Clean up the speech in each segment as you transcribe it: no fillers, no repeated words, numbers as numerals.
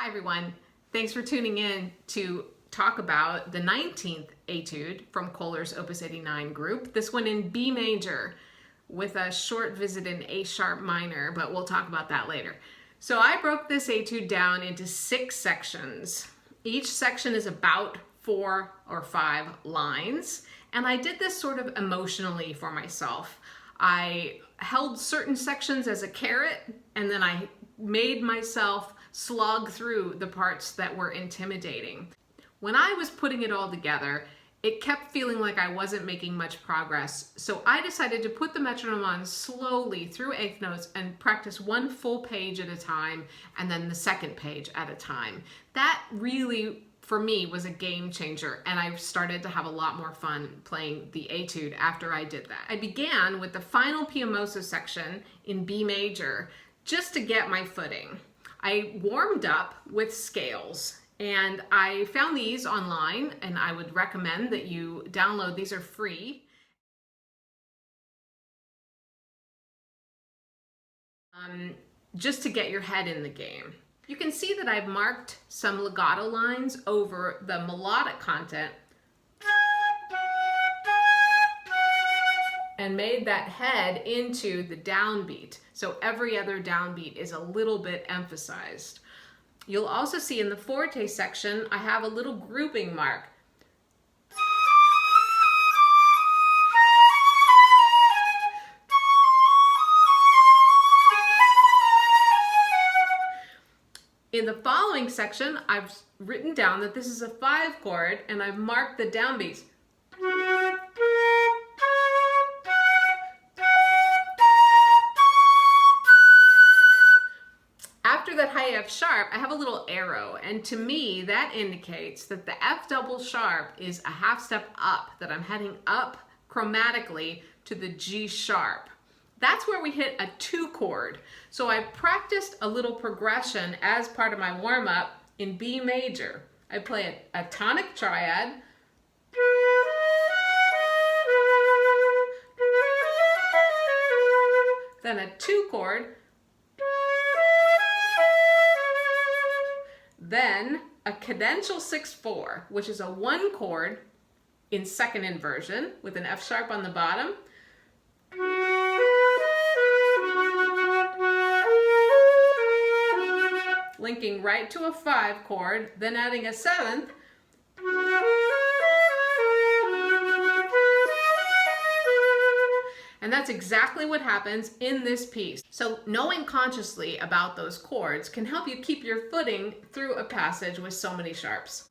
Hi everyone, thanks for tuning in to talk about the 19th Etude from Köhler's Opus 89 group. This one in B major with a short visit in A sharp minor, but we'll talk about that later. So I broke this Etude down into 6 sections. Each section is about 4 or 5 lines, and I did this sort of emotionally for myself. I held certain sections as a carrot, and then I made myself slog through the parts that were intimidating. When I was putting it all together, it kept feeling like I wasn't making much progress, so I decided to put the metronome on slowly through eighth notes and practice one full page at a time and then the second page at a time. That really, for me, was a game changer, and I started to have a lot more fun playing the Etude after I did that. I began with the final Piamoso section in B major just to get my footing. I warmed up with scales, and I found these online, and I would recommend that you download. These are free. Just to get your head in the game. You can see that I've marked some legato lines over the melodic content and made that head into the downbeat. So every other downbeat is a little bit emphasized. You'll also see in the forte section, I have a little grouping mark. In the following section, I've written down that this is a 5 chord, and I've marked the downbeats. After that high F sharp, I have a little arrow, and to me that indicates that the F double sharp is a half step up, that I'm heading up chromatically to the G sharp. That's where we hit a 2 chord. So I practiced a little progression as part of my warm-up in B major. I play a tonic triad, then a 2 chord, then a cadential 6/4, which is a 1 chord in second inversion with an F sharp on the bottom, linking right to a 5 chord, then adding a 7th, and that's exactly what happens in this piece. So knowing consciously about those chords can help you keep your footing through a passage with so many sharps.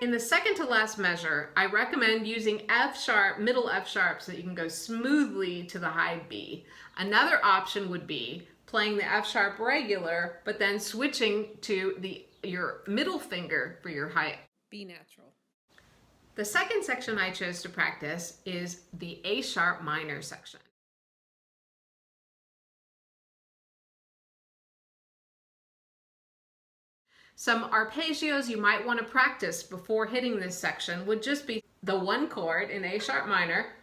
In the second to last measure, I recommend using F sharp, middle F sharp, so that you can go smoothly to the high B. Another option would be playing the F sharp regular, but then switching to your middle finger for your high B natural. The second section I chose to practice is the A sharp minor section. Some arpeggios you might want to practice before hitting this section would just be the 1 chord in A sharp minor,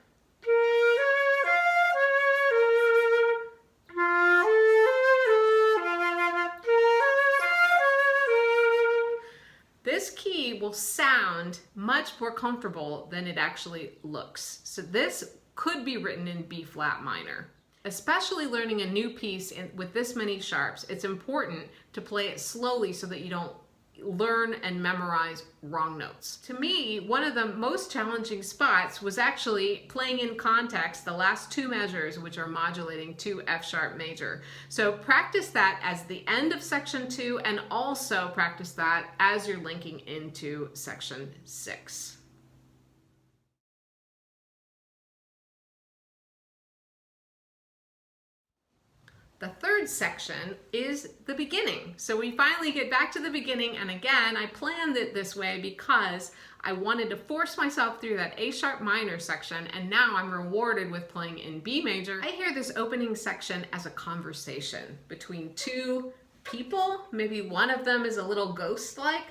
this key will sound much more comfortable than it actually looks. So this could be written in B flat minor. Especially learning a new piece with this many sharps, it's important to play it slowly so that you don't learn and memorize wrong notes. To me, one of the most challenging spots was actually playing in context the last 2 measures, which are modulating to F sharp major. So practice that as the end of section 2, and also practice that as you're linking into section 6. The third section is the beginning. So we finally get back to the beginning, and again, I planned it this way because I wanted to force myself through that A sharp minor section, and now I'm rewarded with playing in B major. I hear this opening section as a conversation between 2 people. Maybe one of them is a little ghost-like.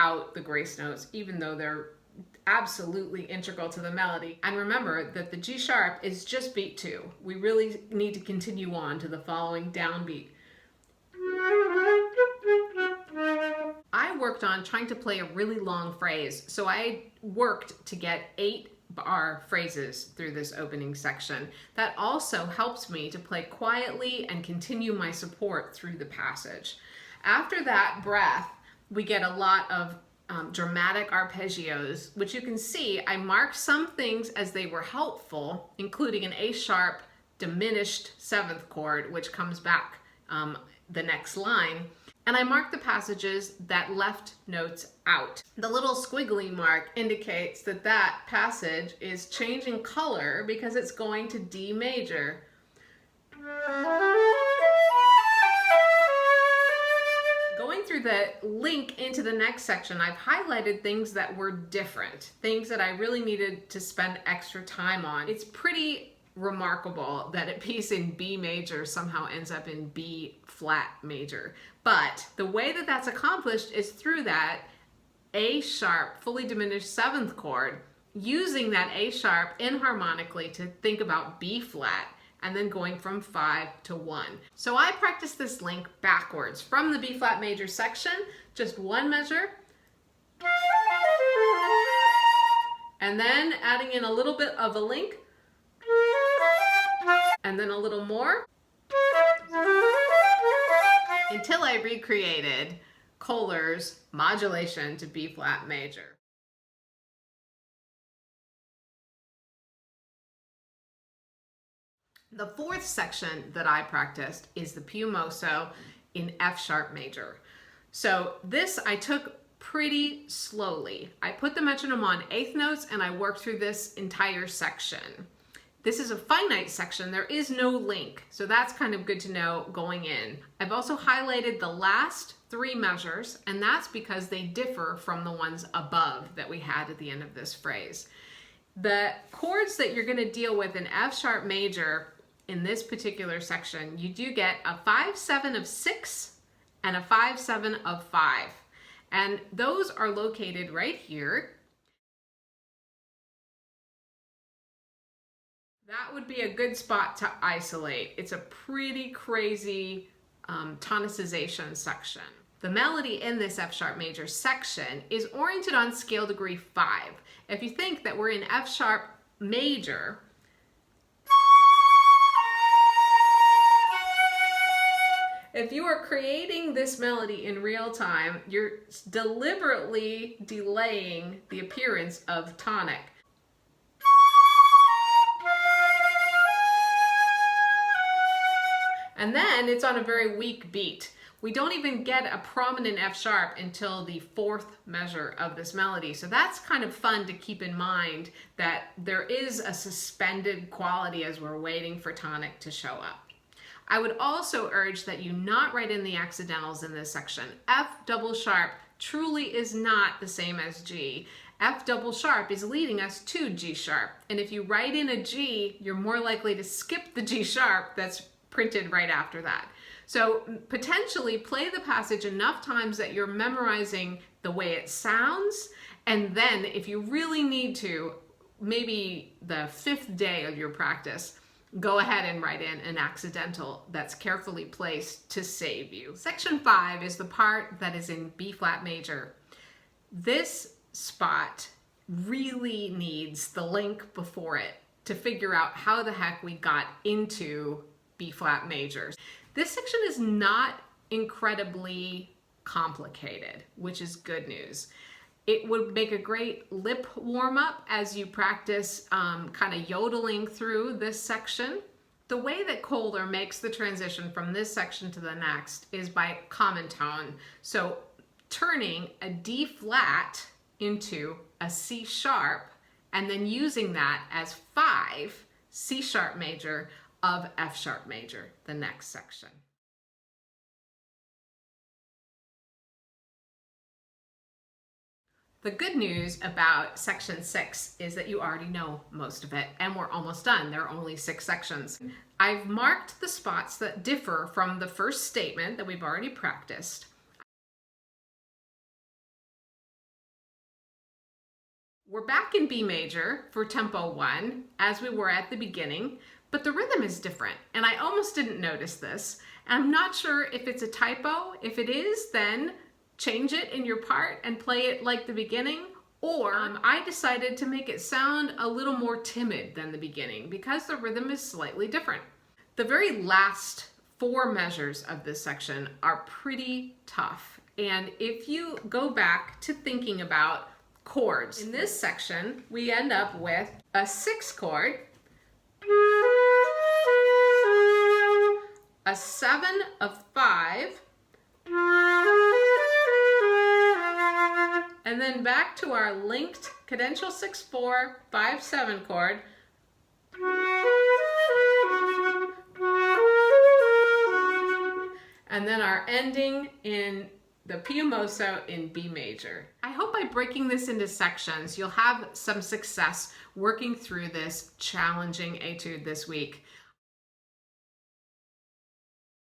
without the grace notes, even though they're absolutely integral to the melody. And remember that the G sharp is just beat 2. We really need to continue on to the following downbeat. I worked on trying to play a really long phrase, so I worked to get 8-bar phrases through this opening section. That also helps me to play quietly and continue my support through the passage. After that breath, we get a lot of dramatic arpeggios, which you can see I marked some things as they were helpful, including an A sharp diminished 7th chord, which comes back the next line. And I marked the passages that left notes out. The little squiggly mark indicates that that passage is changing color because it's going to D major. Going through the link into the next section, I've highlighted things that were different, things that I really needed to spend extra time on. It's pretty remarkable that a piece in B major somehow ends up in B flat major. But the way that that's accomplished is through that A sharp fully diminished 7th chord, using that A sharp inharmonically to think about B flat, and then going from 5 to 1. So I practiced this link backwards from the B flat major section, just one measure, and then adding in a little bit of a link, and then a little more, until I recreated Köhler's modulation to B flat major. The 4th section that I practiced is the più mosso in F sharp major. So this I took pretty slowly. I put the metronome on 8th notes and I worked through this entire section. This is a finite section. There is no link, so that's kind of good to know going in. I've also highlighted the last 3 measures, and that's because they differ from the ones above that we had at the end of this phrase. The chords that you're going to deal with in F sharp major in this particular section, you do get a 5-7 of 6 and a 5-7 of 5. And those are located right here. That would be a good spot to isolate. It's a pretty crazy tonicization section. The melody in this F sharp major section is oriented on scale degree 5. If you think that we're in F sharp major, if you are creating this melody in real time, you're deliberately delaying the appearance of tonic. And then it's on a very weak beat. We don't even get a prominent F sharp until the 4th measure of this melody. So that's kind of fun to keep in mind, that there is a suspended quality as we're waiting for tonic to show up. I would also urge that you not write in the accidentals in this section. F double sharp truly is not the same as G. F double sharp is leading us to G sharp. And if you write in a G, you're more likely to skip the G sharp that's printed right after that. So potentially play the passage enough times that you're memorizing the way it sounds, and then if you really need to, maybe the 5th day of your practice, go ahead and write in an accidental that's carefully placed to save you. Section 5 is the part that is in B flat major. This spot really needs the link before it to figure out how the heck we got into B flat major. This section is not incredibly complicated, which is good news. It would make a great lip warm-up as you practice kind of yodeling through this section. The way that Köhler makes the transition from this section to the next is by common tone. So turning a D flat into a C sharp and then using that as 5 C sharp major of F sharp major, the next section. The good news about section 6 is that you already know most of it, and we're almost done. There are only 6 sections. I've marked the spots that differ from the first statement that we've already practiced. We're back in B major for tempo 1, as we were at the beginning, but the rhythm is different, and I almost didn't notice this. I'm not sure if it's a typo. If it is, then change it in your part and play it like the beginning, or I decided to make it sound a little more timid than the beginning because the rhythm is slightly different. The very last 4 measures of this section are pretty tough, and if you go back to thinking about chords. In this section, we end up with a 6 chord, a 7 of 5, and then back to our linked cadential 6/4, 5/7 chord, and then our ending in the piumoso in B major. I hope by breaking this into sections, you'll have some success working through this challenging etude this week.